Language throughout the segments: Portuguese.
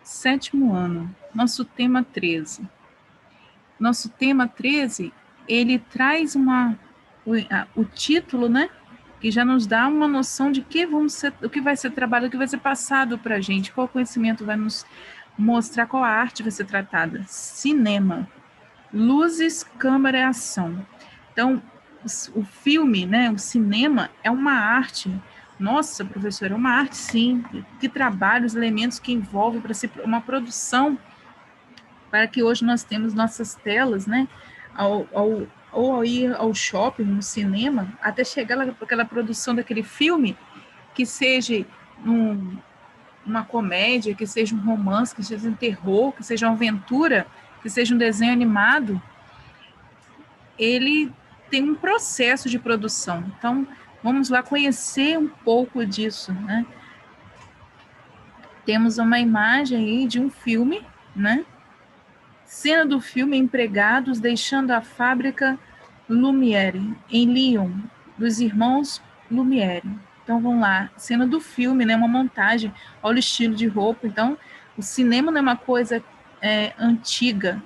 Sétimo ano, nosso tema 13. Nosso tema 13, ele traz o título, né? Que já nos dá uma noção de o que vai ser trabalhado, o que vai ser passado para a gente, qual conhecimento vai nos mostrar, qual a arte vai ser tratada. Cinema, luzes, câmera e ação. Então, o filme, né, o cinema é uma arte. Nossa, professora, é uma arte, sim, que trabalha os elementos que envolve para ser uma produção, para que hoje nós temos nossas telas, né, ou ao ir ao shopping, no cinema, até chegar aquela produção daquele filme, que seja uma comédia, que seja um romance, que seja um terror, que seja uma aventura, que seja um desenho animado, ele tem um processo de produção. Então, vamos lá conhecer um pouco disso, né? Temos uma imagem aí de um filme, né? Cena do filme: empregados deixando a fábrica Lumière, em Lyon, dos irmãos Lumière. Então, vamos lá, cena do filme, né? Uma montagem, olha o estilo de roupa. Então, o cinema não é uma coisa antiga,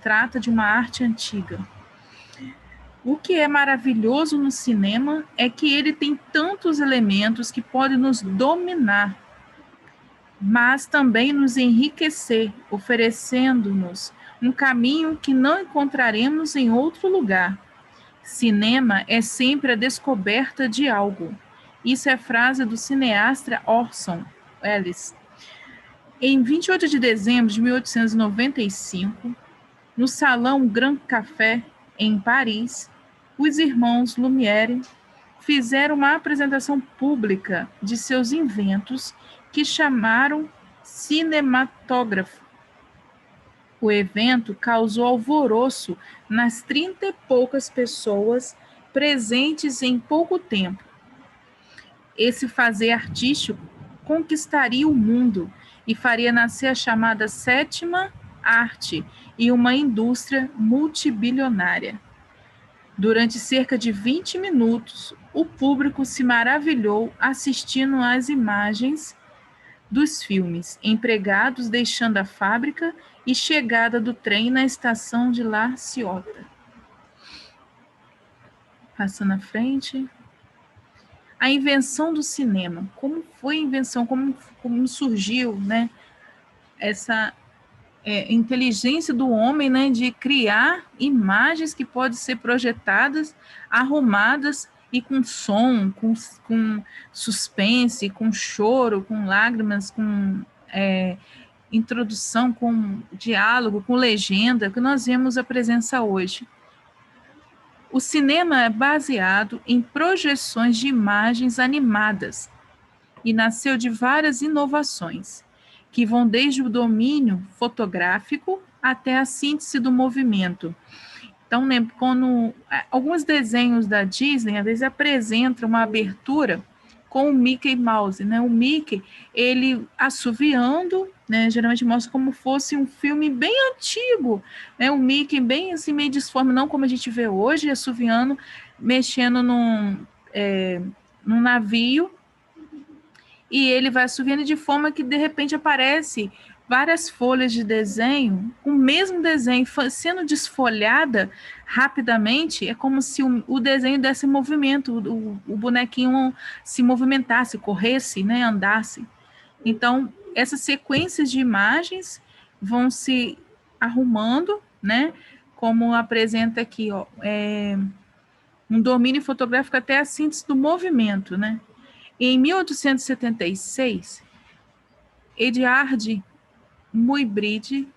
trata de uma arte antiga. O que é maravilhoso no cinema é que ele tem tantos elementos que podem nos dominar, mas também nos enriquecer, oferecendo-nos um caminho que não encontraremos em outro lugar. Cinema é sempre a descoberta de algo. Isso é frase do cineasta Orson Welles. Em 28 de dezembro de 1895, no Salão Grand Café, em Paris, os irmãos Lumière fizeram uma apresentação pública de seus inventos que chamaram cinematógrafo. O evento causou alvoroço nas 30 e poucas pessoas presentes em pouco tempo. Esse fazer artístico conquistaria o mundo e faria nascer a chamada sétima arte e uma indústria multibilionária. Durante cerca de 20 minutos, o público se maravilhou assistindo às imagens dos filmes, empregados deixando a fábrica e chegada do trem na estação de La Ciotat. Passando à frente. A invenção do cinema. Como foi a invenção? Como surgiu, né? Essa inteligência do homem, né, de criar imagens que podem ser projetadas, arrumadas e com som, com suspense, com choro, com lágrimas, com introdução, com diálogo, com legenda, que nós vemos a presença hoje. O cinema é baseado em projeções de imagens animadas e nasceu de várias inovações, que vão desde o domínio fotográfico até a síntese do movimento. Então, quando alguns desenhos da Disney, às vezes apresentam uma abertura com o Mickey Mouse, né? O Mickey, ele assoviando, né? Geralmente mostra como fosse um filme bem antigo, né? O Mickey bem assim, meio disforme, não como a gente vê hoje, assoviando, mexendo num navio, e ele vai assoviando de forma que, de repente, aparece várias folhas de desenho, o mesmo desenho sendo desfolhada rapidamente, é como se o desenho desse movimento, o bonequinho se movimentasse, corresse, né, andasse. Então, essas sequências de imagens vão se arrumando, né, como apresenta aqui, ó, um domínio fotográfico até a síntese do movimento, né. Em 1876, Edward Muybridge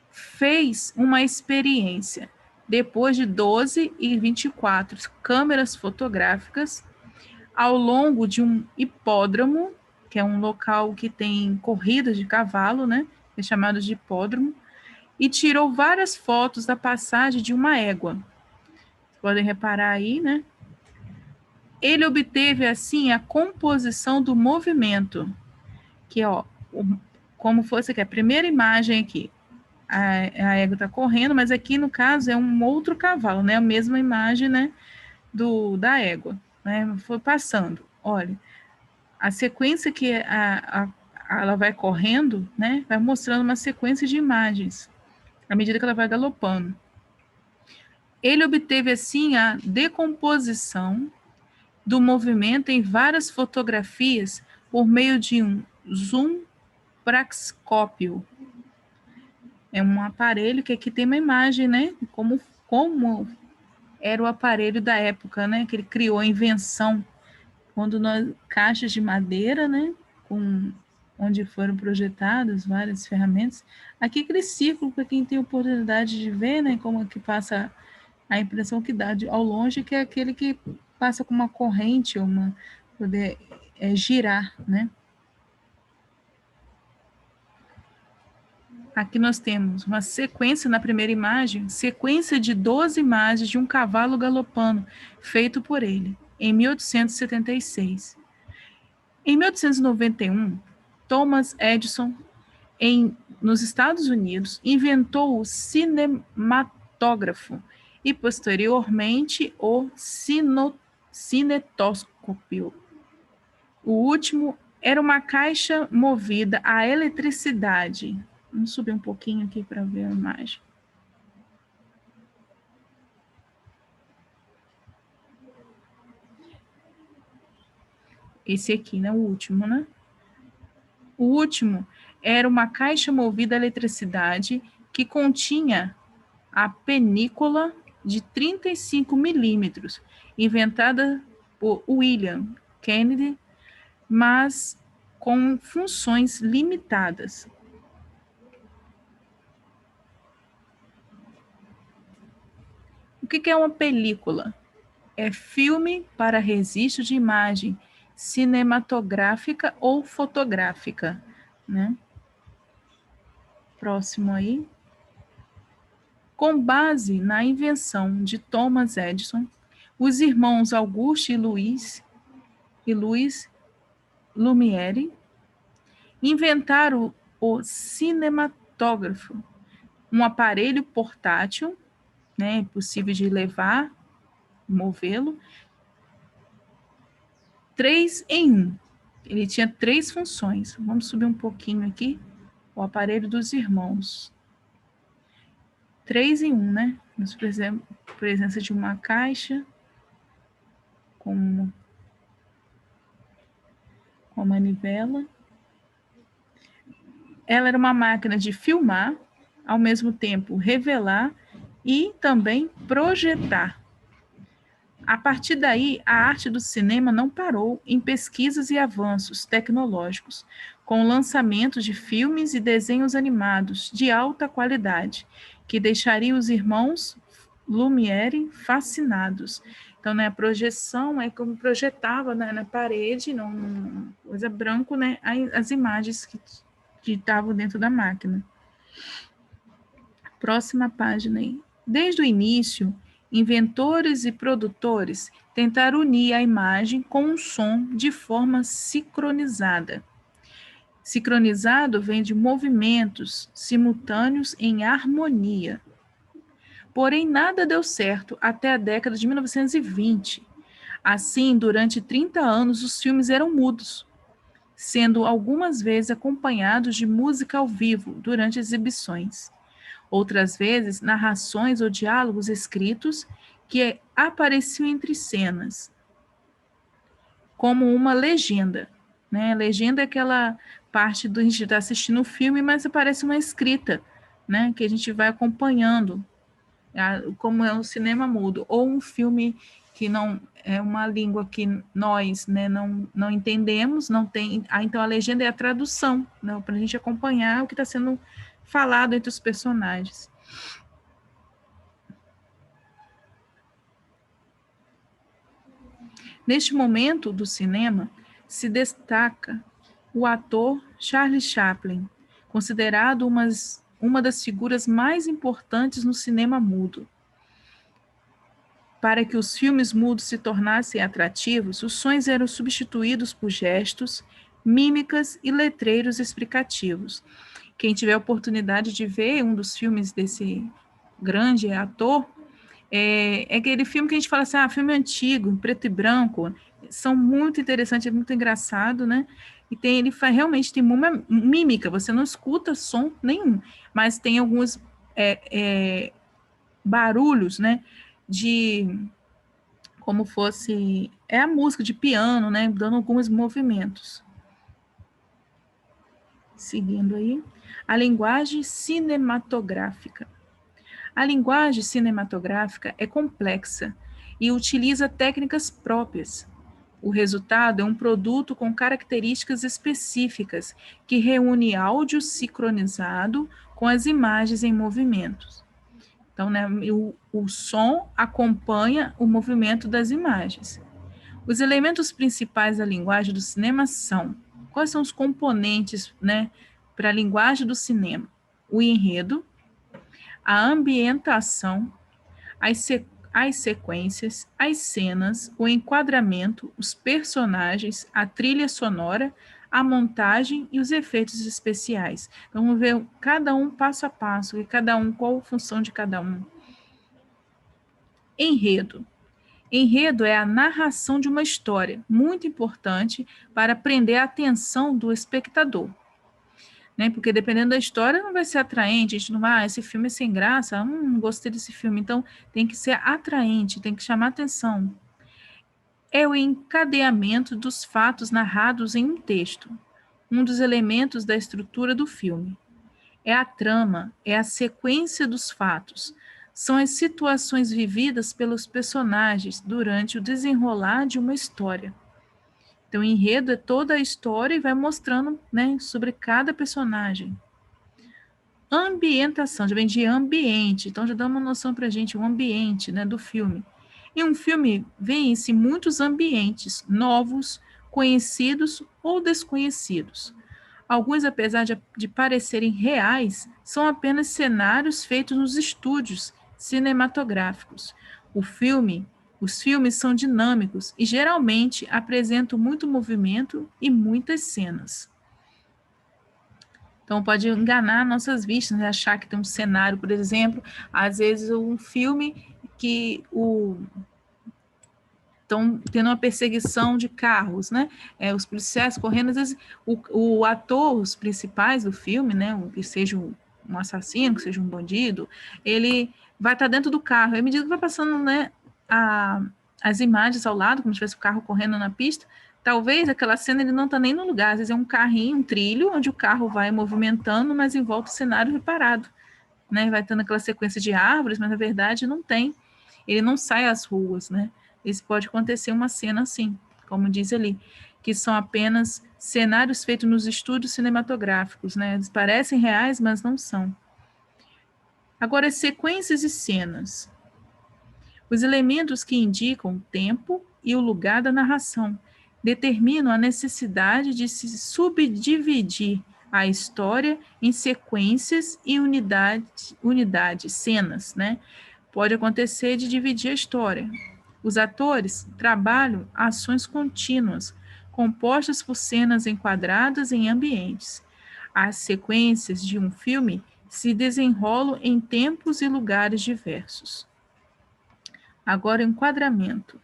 fez uma experiência. Depois de 12 e 24 câmeras fotográficas, ao longo de um hipódromo, que é um local que tem corridas de cavalo, né? É chamado de hipódromo, e tirou várias fotos da passagem de uma égua. Vocês podem reparar aí, né? Ele obteve, assim, a composição do movimento, que, ó, como fosse aqui, a primeira imagem aqui, a égua está correndo, mas aqui, no caso, é um outro cavalo, né? A mesma imagem, né, da égua, né? Foi passando. Olha, a sequência que a ela vai correndo, né? Vai mostrando uma sequência de imagens à medida que ela vai galopando. Ele obteve, assim, a decomposição do movimento em várias fotografias por meio de um zoom praxicópio. É um aparelho que aqui tem uma imagem, né? Como era o aparelho da época, né? Que ele criou a invenção, quando caixas de madeira, né? Onde foram projetadas várias ferramentas. Aqui aquele círculo, para quem tem oportunidade de ver, né? Como é que passa a impressão que dá ao longe, que é aquele que passa com uma corrente, poder girar, né? Aqui nós temos uma sequência na primeira imagem, sequência de 12 imagens de um cavalo galopando, feito por ele, em 1876. Em 1891, Thomas Edison, nos Estados Unidos, inventou o cinematógrafo e, posteriormente, o cinetoscópio. O último era uma caixa movida a eletricidade. Vamos subir um pouquinho aqui para ver a imagem. Esse aqui, né? O último, né? O último era uma caixa movida a eletricidade que continha a película de 35 milímetros, inventada por William Kennedy, mas com funções limitadas. O que é uma película? É filme para registro de imagem cinematográfica ou fotográfica, né? Próximo aí. Com base na invenção de Thomas Edison, os irmãos Auguste e Louis Lumière inventaram o cinematógrafo, um aparelho portátil, né, possível de levar, movê-lo, 3 em 1. Ele tinha 3 funções. Vamos subir um pouquinho aqui. O aparelho dos irmãos. 3 em 1, né? Nós presença de uma caixa com manivela. Ela era uma máquina de filmar, ao mesmo tempo revelar e também projetar. A partir daí, a arte do cinema não parou em pesquisas e avanços tecnológicos, com o lançamento de filmes e desenhos animados de alta qualidade, que deixariam os irmãos Lumière fascinados. Então, né, a projeção é como projetava, né, na parede, não, coisa branco, né, as imagens que estavam dentro da máquina. Próxima página aí. Desde o início, inventores e produtores tentaram unir a imagem com um som de forma sincronizada. Sincronizado vem de movimentos simultâneos em harmonia. Porém, nada deu certo até a década de 1920. Assim, durante 30 anos, os filmes eram mudos, sendo algumas vezes acompanhados de música ao vivo durante exibições. Outras vezes, narrações ou diálogos escritos que apareciam entre cenas, como uma legenda. Né? Legenda é aquela parte do a gente está assistindo o filme, mas aparece uma escrita, né? Que a gente vai acompanhando, como é um cinema mudo, ou um filme que não é uma língua que nós, né, não entendemos, não tem. Então a legenda é a tradução, né, para a gente acompanhar o que está sendo falado entre os personagens. Neste momento do cinema, se destaca o ator Charlie Chaplin, considerado uma das figuras mais importantes no cinema mudo. Para que os filmes mudos se tornassem atrativos, os sons eram substituídos por gestos, mímicas e letreiros explicativos. Quem tiver a oportunidade de ver um dos filmes desse grande ator, é aquele filme que a gente fala assim, filme antigo, em preto e branco, são muito interessantes, é muito engraçado, né? E ele realmente tem uma mímica, você não escuta som nenhum, mas tem alguns barulhos, né, de como fosse, a música de piano, né, dando alguns movimentos. Seguindo aí, a linguagem cinematográfica. A linguagem cinematográfica é complexa e utiliza técnicas próprias. O resultado é um produto com características específicas que reúne áudio sincronizado com as imagens em movimentos. Então, né, o som acompanha o movimento das imagens. Os elementos principais da linguagem do cinema são: quais são os componentes, né, para a linguagem do cinema? O enredo, a ambientação, as sequências, as cenas, o enquadramento, os personagens, a trilha sonora, a montagem e os efeitos especiais. Então, vamos ver cada um passo a passo, e cada um, qual a função de cada um. Enredo. Enredo é a narração de uma história, muito importante para prender a atenção do espectador. Né? Porque dependendo da história não vai ser atraente, a gente não vai, esse filme é sem graça, não gostei desse filme, então tem que ser atraente, tem que chamar atenção. É o encadeamento dos fatos narrados em um texto, um dos elementos da estrutura do filme. É a trama, é a sequência dos fatos, são as situações vividas pelos personagens durante o desenrolar de uma história. Então, o enredo é toda a história e vai mostrando, né, sobre cada personagem. Ambientação, já vem de ambiente, então já dá uma noção para a gente, o ambiente, né, do filme. Em um filme, vêm-se muitos ambientes novos, conhecidos ou desconhecidos. Alguns, apesar de parecerem reais, são apenas cenários feitos nos estúdios cinematográficos. Os filmes são dinâmicos e geralmente apresentam muito movimento e muitas cenas. Então, pode enganar nossas vistas, né? Achar que tem um cenário, por exemplo, às vezes um filme que estão tendo uma perseguição de carros, né? Os policiais correndo, às vezes o ator, os principais do filme, né? Que seja um assassino, que seja um bandido, ele vai estar dentro do carro. E à medida que vai passando, né, as imagens ao lado, como se tivesse o carro correndo na pista, talvez aquela cena ele não está nem no lugar, às vezes é um carrinho, um trilho, onde o carro vai movimentando, mas em volta o cenário é parado, né? Vai tendo aquela sequência de árvores, mas na verdade não tem. Ele não sai às ruas, né? Isso pode acontecer uma cena assim, como diz ali, que são apenas cenários feitos nos estúdios cinematográficos, né? Eles parecem reais, mas não são. Agora, sequências e cenas. Os elementos que indicam o tempo e o lugar da narração determinam a necessidade de se subdividir a história em sequências e unidades, cenas, né? Pode acontecer de dividir a história. Os atores trabalham ações contínuas, compostas por cenas enquadradas em ambientes. As sequências de um filme se desenrolam em tempos e lugares diversos. Agora, enquadramento.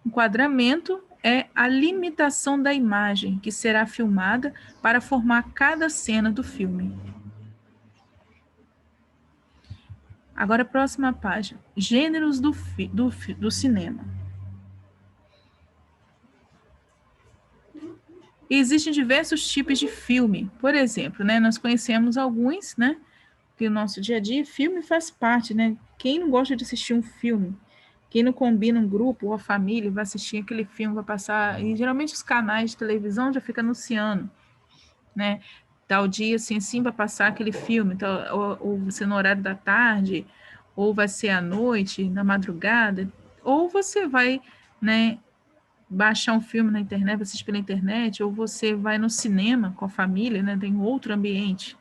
Enquadramento é a limitação da imagem que será filmada para formar cada cena do filme. Agora, a próxima página. Gêneros do cinema. Existem diversos tipos de filme. Por exemplo, né, nós conhecemos alguns, né? Que o nosso dia a dia, filme faz parte, né? Quem não gosta de assistir um filme? Quem não combina um grupo ou a família vai assistir aquele filme, vai passar... E geralmente os canais de televisão já ficam anunciando, né? Tal dia, assim, vai passar aquele filme. Então, ou vai ser no horário da tarde, ou vai ser à noite, na madrugada, ou você vai, né, baixar um filme na internet, assistir pela internet, ou você vai no cinema com a família, né? Tem outro ambiente.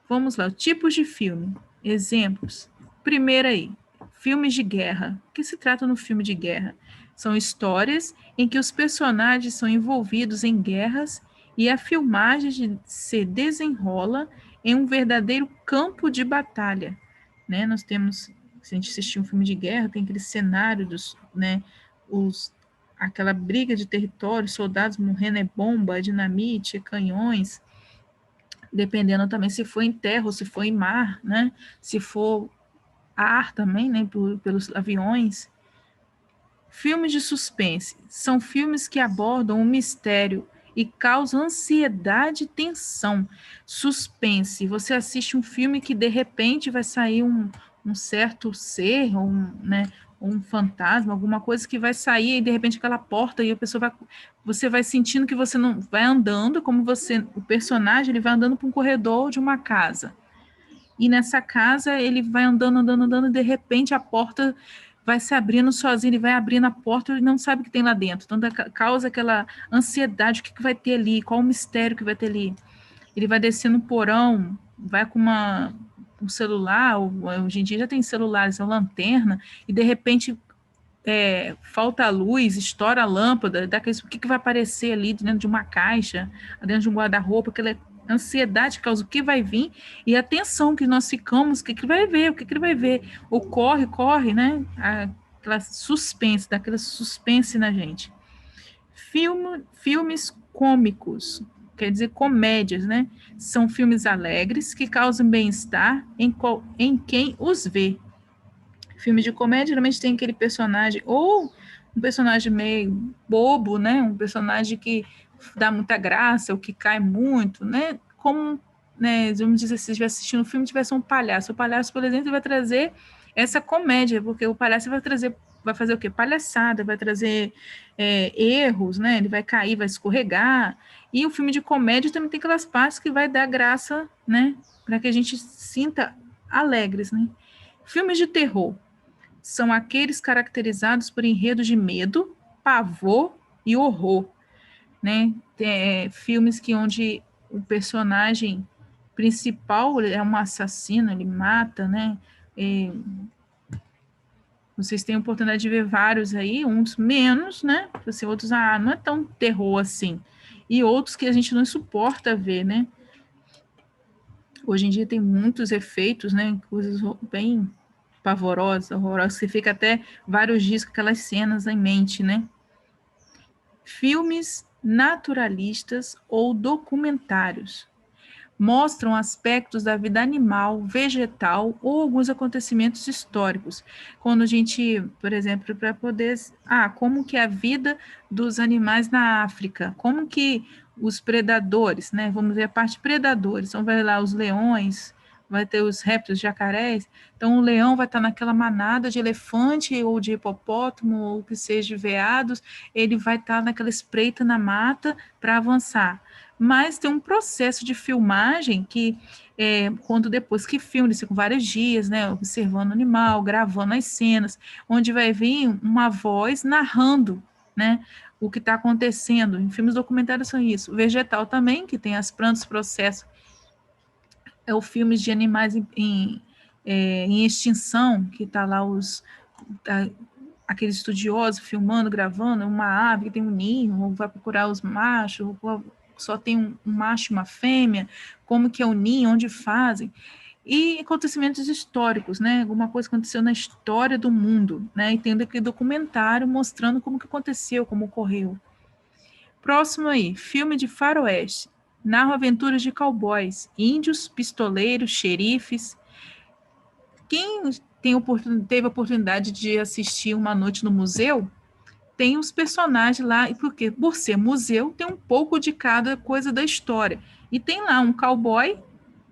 Vamos lá, tipos de filme. Exemplos. Primeiro aí, filmes de guerra. O que se trata no filme de guerra? São histórias em que os personagens são envolvidos em guerras e a filmagem se desenrola em um verdadeiro campo de batalha. Né? Nós temos, se a gente assistir um filme de guerra, tem aquele cenário dos, né, aquela briga de território, soldados morrendo, é bomba, é dinamite, é canhões, dependendo também se for em terra ou se for em mar, né? Se for ar também, né? Pelos aviões. Filmes de suspense são filmes que abordam um mistério e causam ansiedade e tensão. Suspense, você assiste um filme que de repente vai sair um certo ser, né, um fantasma, alguma coisa que vai sair e de repente aquela porta e a pessoa vai, você vai sentindo que você não vai andando, como você, o personagem, ele vai andando para um corredor de uma casa. E nessa casa ele vai andando, andando, andando, e de repente a porta vai se abrindo sozinho, ele vai abrindo a porta e não sabe o que tem lá dentro. Então causa aquela ansiedade, o que vai ter ali, qual o mistério que vai ter ali. Ele vai descendo no porão, vai com um celular, hoje em dia já tem celulares, uma lanterna, e de repente falta a luz, estoura a lâmpada, o que vai aparecer ali dentro de uma caixa, dentro de um guarda-roupa, aquela ansiedade que causa o que vai vir e a tensão que nós ficamos, o que vai ver, o que ele vai ver, ou corre, corre, né? Aquela suspense, daquela suspense na gente. Filmes cômicos, quer dizer, comédias, né? São filmes alegres que causam bem-estar em quem os vê. Filme de comédia geralmente tem aquele personagem, ou um personagem meio bobo, né? Um personagem que dá muita graça, ou que cai muito, né? Como, né, vamos dizer, se você estiver assistindo um filme, tivesse um palhaço. O palhaço, por exemplo, vai trazer essa comédia, porque o palhaço vai fazer o quê? Palhaçada, vai trazer erros, né? Ele vai cair, vai escorregar. E o filme de comédia também tem aquelas partes que vai dar graça, né? Para que a gente sinta alegres, né? Filmes de terror são aqueles caracterizados por enredos de medo, pavor e horror, né? Filmes onde o personagem principal é um assassino, ele mata, né? Vocês têm a oportunidade de ver vários aí, uns menos, né? Assim, outros, não é tão terror assim. E outros que a gente não suporta ver, né? Hoje em dia tem muitos efeitos, né? Coisas bem pavorosas, horrorosas, você fica até vários dias com aquelas cenas em mente, né? Filmes naturalistas ou documentários mostram aspectos da vida animal, vegetal ou alguns acontecimentos históricos. Quando a gente, por exemplo, para poder, como que é a vida dos animais na África, como que os predadores, né? Vamos ver a parte predadores, então vai lá os leões, vai ter os répteis, jacarés, então o leão vai estar naquela manada de elefante ou de hipopótamo ou que seja de veados, ele vai estar naquela espreita na mata para avançar. Mas tem um processo de filmagem que, quando depois que filma, eles ficam vários dias, né, observando o animal, gravando as cenas, onde vai vir uma voz narrando, né, o que está acontecendo. Em filmes documentários são isso. O vegetal também, que tem as plantas, processos, o filmes de animais em extinção, que está lá aqueles estudiosos filmando, gravando, uma ave que tem um ninho, ou vai procurar os machos, ou só tem um macho e uma fêmea, como que é o ninho, onde fazem. E acontecimentos históricos, né? Alguma coisa que aconteceu na história do mundo, né? E tendo aquele documentário mostrando como que aconteceu, como ocorreu. Próximo aí, filme de faroeste. Narra aventuras de cowboys, índios, pistoleiros, xerifes. Quem teve a oportunidade de assistir Uma Noite no Museu, tem os personagens lá, e porque por ser museu, tem um pouco de cada coisa da história. E tem lá um cowboy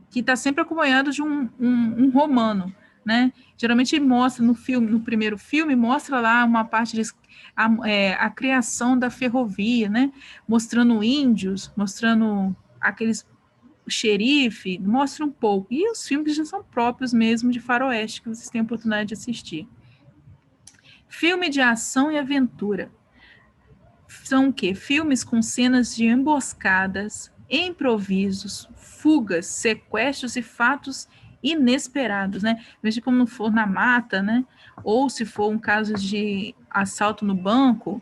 que está sempre acompanhado de um romano, né? Geralmente mostra no filme, no primeiro filme, mostra lá uma parte a criação da ferrovia, né? Mostrando índios, mostrando aqueles xerife, mostra um pouco. E os filmes já são próprios mesmo de faroeste, que vocês têm a oportunidade de assistir. Filme de ação e aventura. São o quê? Filmes com cenas de emboscadas, improvisos, fugas, sequestros e fatos inesperados, né? Veja como não for na mata, né? Ou se for um caso de assalto no banco,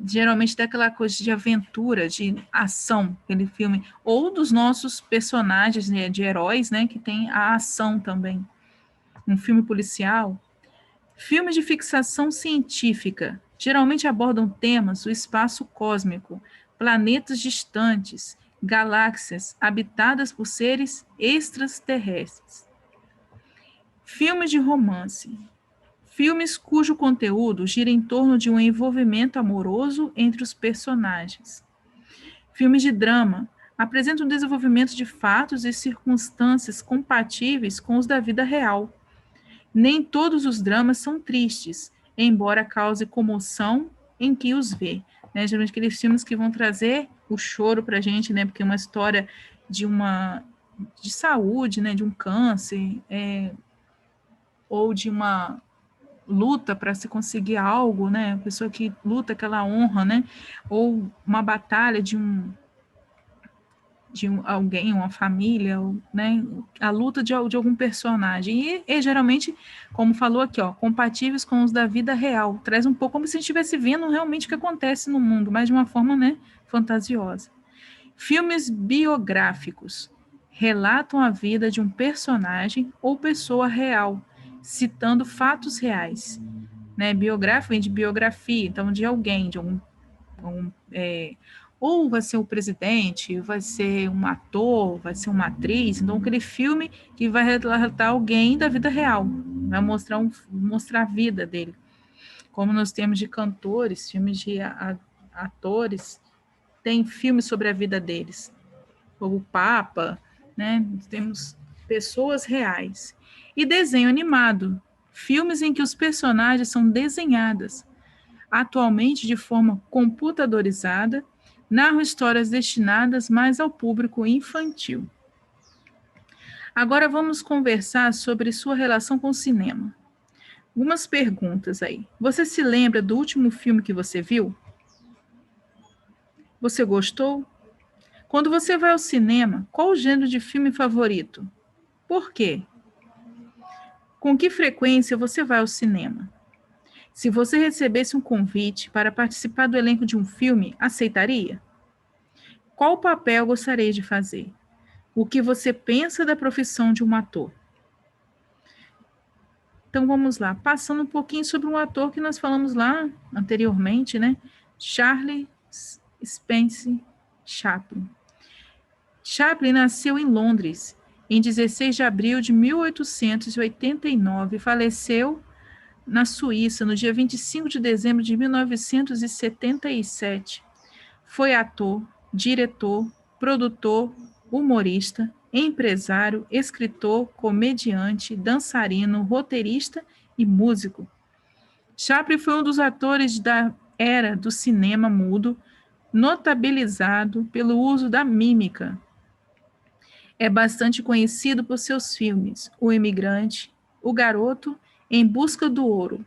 geralmente tem aquela coisa de aventura, de ação, aquele filme, ou dos nossos personagens, né, de heróis, né, que tem a ação também. Um filme policial. Filme de fixação científica. Geralmente abordam temas do espaço cósmico, planetas distantes, galáxias habitadas por seres extraterrestres. Filmes de romance. Filmes cujo conteúdo gira em torno de um envolvimento amoroso entre os personagens. Filmes de drama apresentam um desenvolvimento de fatos e circunstâncias compatíveis com os da vida real. Nem todos os dramas são tristes, embora cause comoção em quem os vê. Né? Geralmente aqueles filmes que vão trazer o choro para a gente, né? Porque é uma história de saúde, né? De um câncer, ou de uma luta para se conseguir algo, né? A pessoa que luta, que ela honra, né? Ou uma batalha de alguém, uma família, né? A luta de algum personagem. E geralmente, como falou aqui, ó, compatíveis com os da vida real. Traz um pouco como se a gente estivesse vendo realmente o que acontece no mundo, mas de uma forma, né, fantasiosa. Filmes biográficos relatam a vida de um personagem ou pessoa real, citando fatos reais. Né? Biográfico vem de biografia, então de alguém, de ou vai ser o presidente, vai ser um ator, vai ser uma atriz, então aquele filme que vai retratar alguém da vida real, vai mostrar a vida dele. Como nós temos de cantores, filmes de atores, tem filmes sobre a vida deles, como o Papa, né? Temos pessoas reais. E desenho animado, filmes em que os personagens são desenhados, atualmente de forma computadorizada, narram histórias destinadas mais ao público infantil. Agora vamos conversar sobre sua relação com o cinema. Algumas perguntas aí. Você se lembra do último filme que você viu? Você gostou? Quando você vai ao cinema, qual o gênero de filme favorito? Por quê? Com que frequência você vai ao cinema? Se você recebesse um convite para participar do elenco de um filme, aceitaria? Qual papel gostaria de fazer? O que você pensa da profissão de um ator? Então vamos lá, passando um pouquinho sobre um ator que nós falamos lá anteriormente, né? Charles Spence Chaplin. Chaplin nasceu em Londres em 16 de abril de 1889 e faleceu na Suíça no dia 25 de dezembro de 1977. Foi ator, diretor, produtor, humorista, empresário, escritor, comediante, dançarino, roteirista e músico. Chaplin foi um dos atores da era do cinema mudo, notabilizado pelo uso da mímica. É bastante conhecido por seus filmes O Imigrante, O Garoto, Em Busca do Ouro.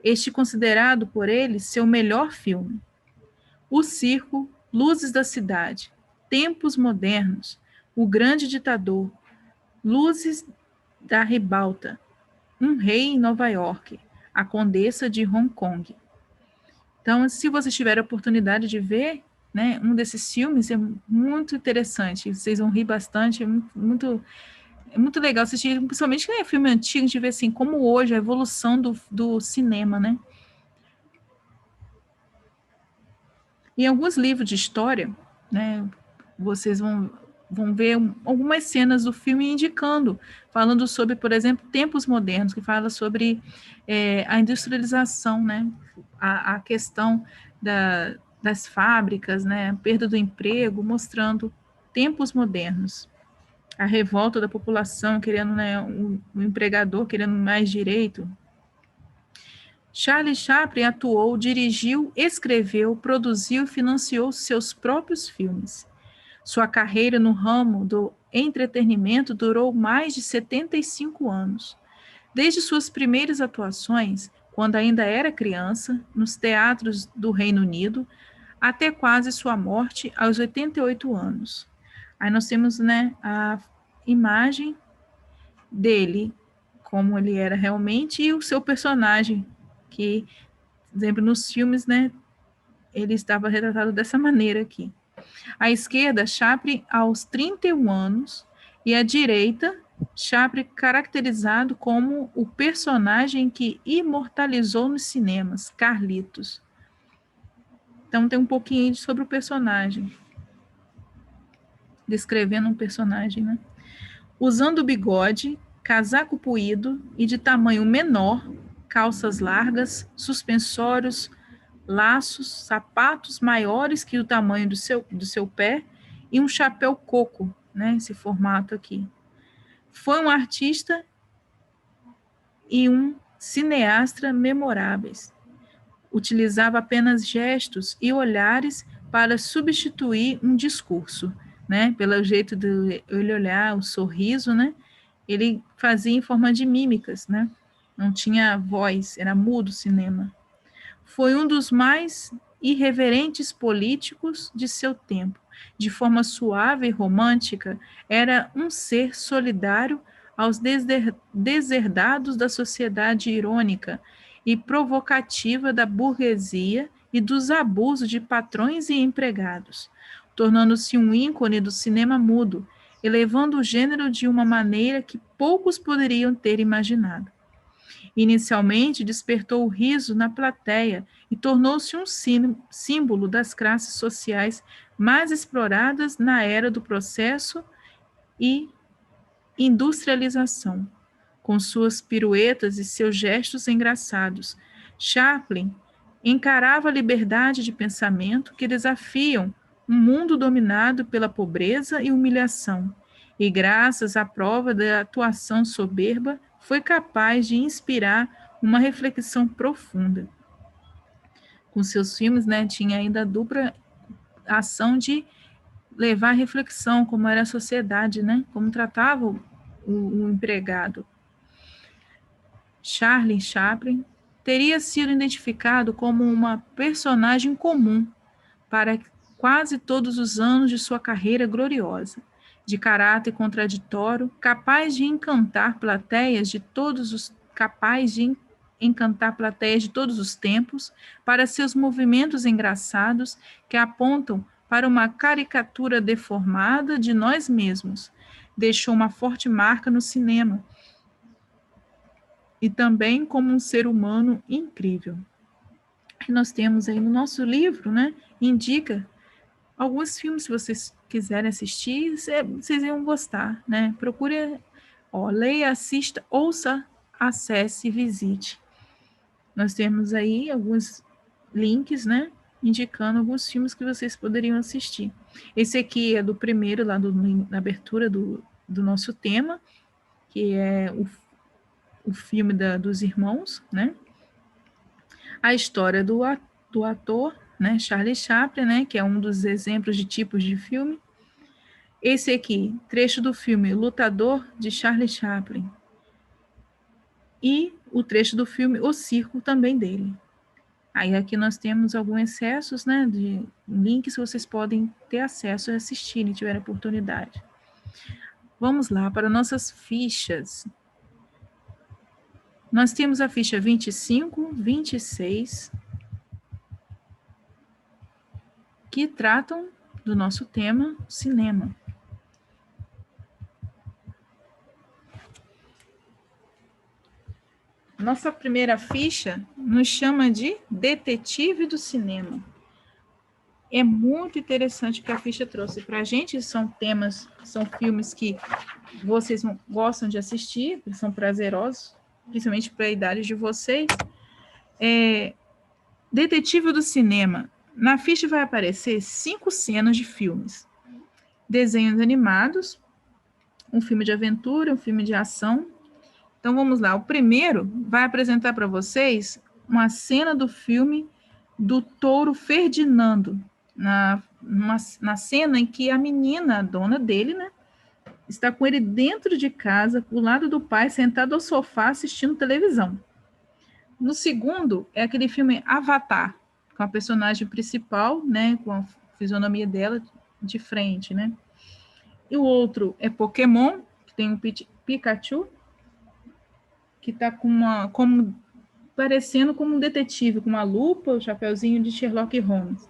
Este considerado por ele seu melhor filme. O Circo, Luzes da Cidade, Tempos Modernos, O Grande Ditador, Luzes da Ribalta, Um Rei em Nova York, A Condessa de Hong Kong. Então, se vocês tiverem a oportunidade de ver, né, um desses filmes, é muito interessante, vocês vão rir bastante, é muito legal assistir, principalmente que é filme antigo, a gente vê assim, como hoje, a evolução do cinema, né? Em alguns livros de história, né, vocês vão ver algumas cenas do filme indicando, falando sobre, por exemplo, tempos modernos, que fala sobre a industrialização, né, a questão das fábricas, né, a perda do emprego, mostrando tempos modernos. A revolta da população querendo, né, um empregador querendo mais direito. Charlie Chaplin atuou, dirigiu, escreveu, produziu e financiou seus próprios filmes. Sua carreira no ramo do entretenimento durou mais de 75 anos. Desde suas primeiras atuações, quando ainda era criança, nos teatros do Reino Unido, até quase sua morte aos 88 anos. Aí nós temos, né, a imagem dele, como ele era realmente, e o seu personagem, que, por exemplo, nos filmes, né, ele estava retratado dessa maneira aqui. À esquerda, Chaplin aos 31 anos, e à direita, Chaplin caracterizado como o personagem que imortalizou nos cinemas, Carlitos. Então tem um pouquinho sobre o personagem, descrevendo um personagem, né? Usando bigode, casaco puído e de tamanho menor, calças largas, suspensórios, laços, sapatos maiores que o tamanho do seu pé e um chapéu coco, né? Esse formato aqui. Foi um artista e um cineasta memoráveis. Utilizava apenas gestos e olhares para substituir um discurso, né? Pelo jeito de ele olhar, o sorriso, né? Ele fazia em forma de mímicas, né? Não tinha voz, era mudo o cinema. Foi um dos mais irreverentes políticos de seu tempo. De forma suave e romântica, era um ser solidário aos deserdados da sociedade irônica e provocativa da burguesia e dos abusos de patrões e empregados, tornando-se um ícone do cinema mudo, elevando o gênero de uma maneira que poucos poderiam ter imaginado. Inicialmente despertou o riso na plateia e tornou-se um símbolo das classes sociais mais exploradas na era do processo e industrialização. Com suas piruetas e seus gestos engraçados, Chaplin encarava a liberdade de pensamento que desafiam um mundo dominado pela pobreza e humilhação, e graças à prova da atuação soberba, foi capaz de inspirar uma reflexão profunda. Com seus filmes, né, tinha ainda a dupla ação de levar a reflexão, como era a sociedade, né, como tratava o empregado. Charlie Chaplin teria sido identificado como uma personagem comum para quase todos os anos de sua carreira gloriosa, de caráter contraditório, capaz de encantar plateias de todos os tempos para seus movimentos engraçados que apontam para uma caricatura deformada de nós mesmos. Deixou uma forte marca no cinema e também como um ser humano incrível. E nós temos aí no nosso livro, né, indica alguns filmes, se vocês quiserem assistir, vocês iam gostar, né? Procure, leia, assista, ouça, acesse e visite. Nós temos aí alguns links, né, indicando alguns filmes que vocês poderiam assistir. Esse aqui é do primeiro, lá na abertura do nosso tema, que é o filme dos irmãos, né? A história do ator, né, Charlie Chaplin, né, que é um dos exemplos de tipos de filme. Esse aqui, trecho do filme Lutador, de Charlie Chaplin. E o trecho do filme O Circo, também dele. Aí aqui nós temos alguns excessos, né, de links que vocês podem ter acesso a assistirem, tiverem oportunidade. Vamos lá para nossas fichas. Nós temos a ficha 25, 26, que tratam do nosso tema, cinema. Nossa primeira ficha nos chama de Detetive do Cinema. É muito interessante o que a ficha trouxe para a gente. São filmes que vocês gostam de assistir, são prazerosos, principalmente para a idade de vocês. Detetive do Cinema. Na ficha vai aparecer 5 cenas de filmes. Desenhos animados, um filme de aventura, um filme de ação. Então vamos lá. O primeiro vai apresentar para vocês uma cena do filme do touro Ferdinando, na cena em que a menina, a dona dele, né, está com ele dentro de casa, ao lado do pai, sentado ao sofá assistindo televisão. No segundo, é aquele filme Avatar, com a personagem principal, né, com a fisionomia dela de frente, né. E o outro é Pokémon, que tem um Pikachu, que está parecendo como um detetive, com uma lupa, o chapeuzinho de Sherlock Holmes.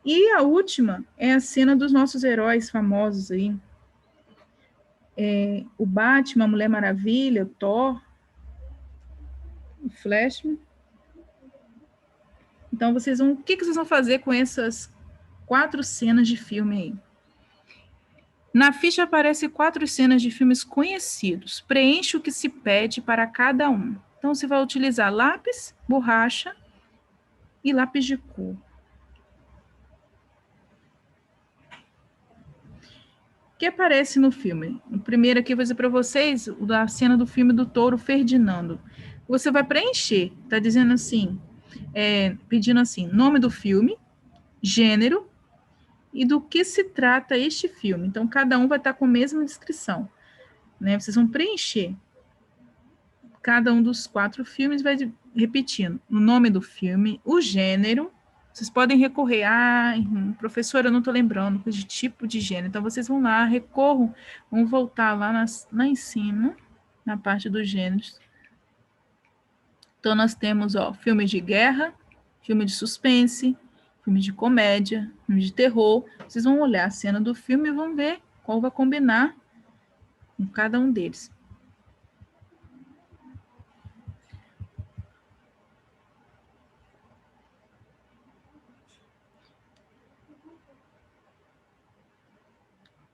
E a última é a cena dos nossos heróis famosos aí, o Batman, a Mulher Maravilha, o Thor, o Flash. Então, o que vocês vão fazer com essas 4 cenas de filme aí? Na ficha aparecem 4 cenas de filmes conhecidos. Preencha o que se pede para cada um. Então, você vai utilizar lápis, borracha e lápis de cor. O que aparece no filme? O primeiro aqui eu vou dizer para vocês, a cena do filme do touro Ferdinando. Você vai preencher, tá dizendo assim, pedindo assim, nome do filme, gênero e do que se trata este filme. Então, cada um vai estar com a mesma descrição, né? Vocês vão preencher cada um dos 4 filmes, vai repetindo o nome do filme, o gênero. Vocês podem recorrer, professor, eu não estou lembrando de tipo de gênero. Então, vocês vão lá, recorram, vão voltar lá em cima, na parte dos gêneros. Então, nós temos, filme de guerra, filme de suspense, filme de comédia, filme de terror. Vocês vão olhar a cena do filme e vão ver qual vai combinar com cada um deles.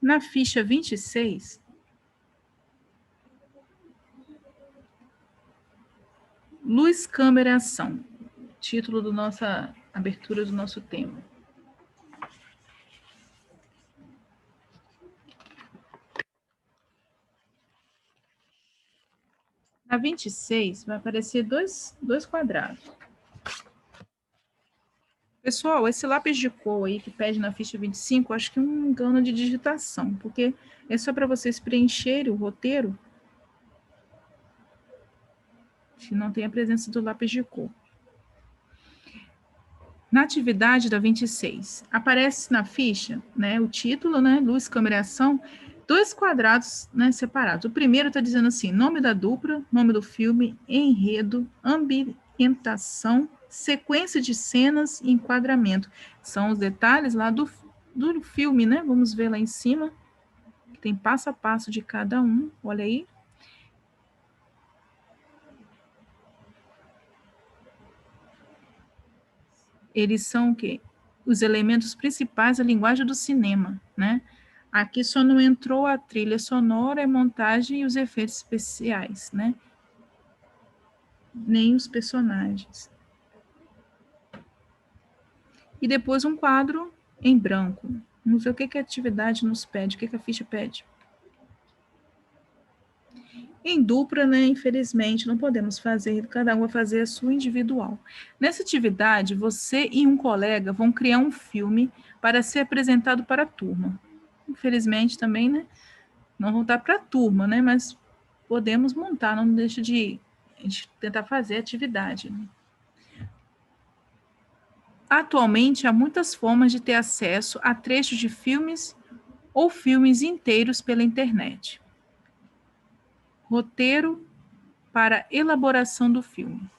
Na ficha 26, Luz, Câmera, Ação. Título da nossa abertura do nosso tema. Na 26, vai aparecer dois quadrados. Pessoal, esse lápis de cor aí que pede na ficha 25, acho que é um engano de digitação, porque é só para vocês preencherem o roteiro se não tem a presença do lápis de cor. Na atividade da 26, aparece na ficha, né, o título, né, Luz, Câmera e Ação, 2 quadrados, né, separados. O primeiro está dizendo assim, nome da dupla, nome do filme, enredo, ambientação, sequência de cenas e enquadramento. São os detalhes lá do filme, né? Vamos ver lá em cima, que tem passo a passo de cada um, olha aí. Eles são o quê? Os elementos principais da linguagem do cinema, né? Aqui só não entrou a trilha sonora, a montagem e os efeitos especiais, né? Nem os personagens. E depois um quadro em branco. Vamos ver o que a atividade nos pede, o que a ficha pede. Em dupla, né, infelizmente, não podemos fazer, cada um vai fazer a sua individual. Nessa atividade, você e um colega vão criar um filme para ser apresentado para a turma. Infelizmente também, né, não vão estar para a turma, né, mas podemos montar, não deixa de a gente tentar fazer a atividade. Atualmente, há muitas formas de ter acesso a trechos de filmes ou filmes inteiros pela internet. Roteiro para elaboração do filme.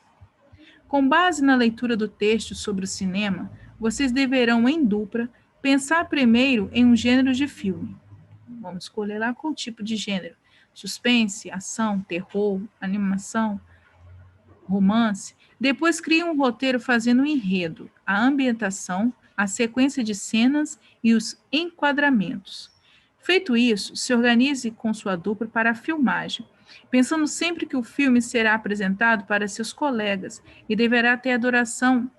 Com base na leitura do texto sobre o cinema, vocês deverão, em dupla, pensar primeiro em um gênero de filme. Vamos escolher lá qual tipo de gênero. Suspense, ação, terror, animação, romance. Depois crie um roteiro fazendo o enredo, a ambientação, a sequência de cenas e os enquadramentos. Feito isso, se organize com sua dupla para a filmagem, pensando sempre que o filme será apresentado para seus colegas e deverá ter a duração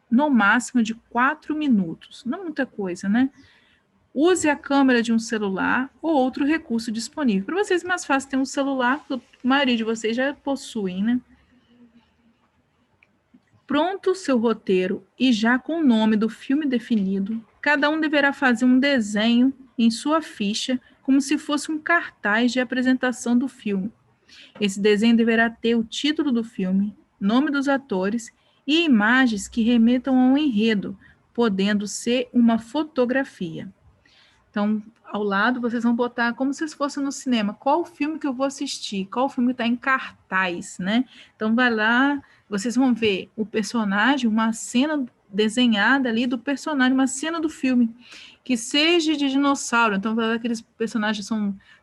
no máximo de 4 minutos. Não é muita coisa, né? Use a câmera de um celular ou outro recurso disponível. Para vocês é mais fácil ter um celular, a maioria de vocês já possuem, né? Pronto o seu roteiro e já com o nome do filme definido, cada um deverá fazer um desenho em sua ficha, como se fosse um cartaz de apresentação do filme. Esse desenho deverá ter o título do filme, nome dos atores e imagens que remetam ao enredo, podendo ser uma fotografia. Então, ao lado, vocês vão botar como se fosse no cinema. Qual o filme que eu vou assistir? Qual o filme que está em cartaz, né? Então, vai lá, vocês vão ver o personagem, uma cena desenhada ali do personagem, uma cena do filme, que seja de dinossauro. Então, aqueles personagens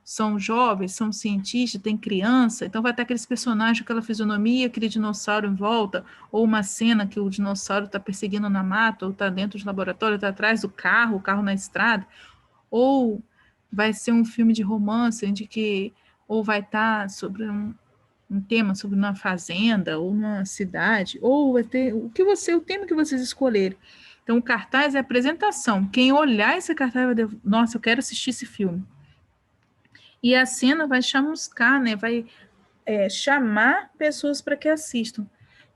são jovens, são cientistas, tem criança, então vai ter aqueles personagens com aquela fisionomia, aquele dinossauro em volta, ou uma cena que o dinossauro está perseguindo na mata, ou está dentro do laboratório, está atrás do carro, o carro na estrada, ou vai ser um filme de romance, de que, ou vai estar sobre um tema sobre uma fazenda ou uma cidade, ou vai ter o tema que vocês escolherem. Então, o cartaz é a apresentação. Quem olhar esse cartaz vai dizer, nossa, eu quero assistir esse filme. E a cena vai chamuscar, né? Vai chamar pessoas para que assistam.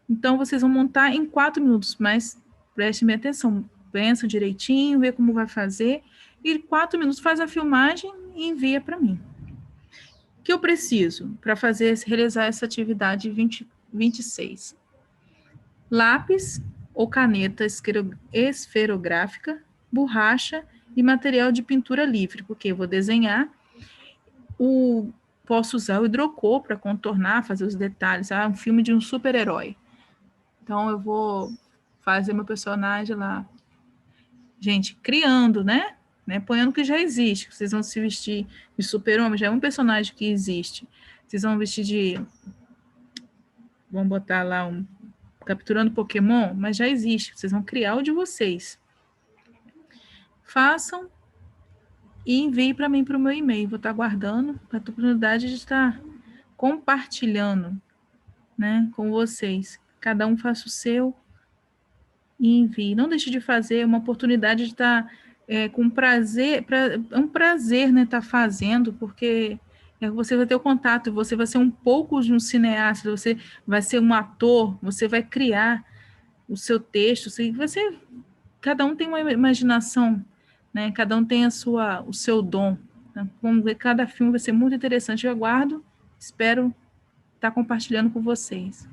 Então, vocês vão montar em 4 minutos, mas prestem bem atenção, pensam direitinho, vê como vai fazer, e 4 minutos faz a filmagem e envia para mim. O que eu preciso para realizar essa atividade 26? Lápis ou caneta esferográfica, borracha e material de pintura livre, porque eu vou desenhar. Posso usar o hidrocor para contornar, fazer os detalhes. Um filme de um super-herói. Então, eu vou fazer meu personagem lá. Gente, criando, né? Ponhando que já existe. Vocês vão se vestir de super-homem, já é um personagem que existe. Vocês vão vestir de... Vão botar lá capturando Pokémon, mas já existe. Vocês vão criar o de vocês. Façam e enviem para mim para o meu e-mail. Vou estar guardando para a oportunidade de estar compartilhando, né, com vocês. Cada um faça o seu e envie. Não deixe de fazer, uma oportunidade de estar com prazer, é um prazer, né, estar fazendo, porque você vai ter o contato, você vai ser um pouco de um cineasta, você vai ser um ator, você vai criar o seu texto, cada um tem uma imaginação, né? Cada um tem o seu dom. Né? Vamos ver, cada filme vai ser muito interessante. Eu aguardo, espero estar compartilhando com vocês.